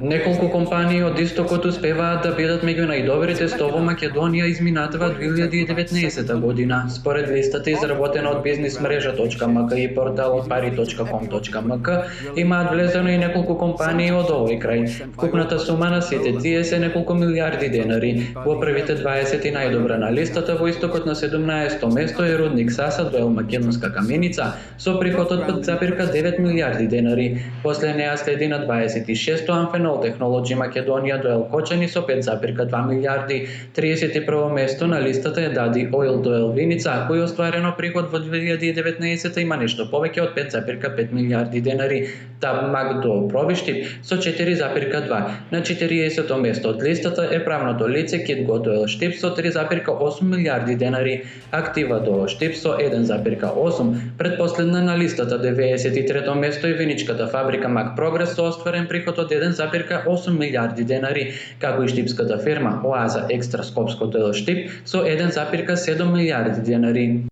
Неколку компании од истокот успеваат да бидат меѓу најдобрите 100 во Македонија изминатава 2019 година, според листата изработена од бизнисмрежа.мк и порталот пари.com.мк, имаат влезено и неколку компании од овој крај. Вкупната сума на сите тие се неколку милиарди денари. Во првите 20 најдобра на листата во истокот на 17-то место е рудник Саса Доел Македонска каменица со приход од 5,9 милиарди денари. После неа следи на 26-то Amphenol Technology Македонија Доел Кочани со 5,2 милиарди. 31 место на листата е Дади Oil Доел Виница, кој остварено приход во 2019 има нешто повеќе од 5,5 милиарди денари. Табмак до Пробиштип со 4,2. На 40-то место од листата е правното лице Китго Доел Штип со 3,8 милиарди денари. Актива до Штип со 1,8. Предпоследна на листата 93-то место е виничката фабрика Мак Прогрес со остварен приход од 1,8 милиарди денари, како и штипската фирма Оаза Екстра Скопско Доел Штип со 1,7 милиарди денари.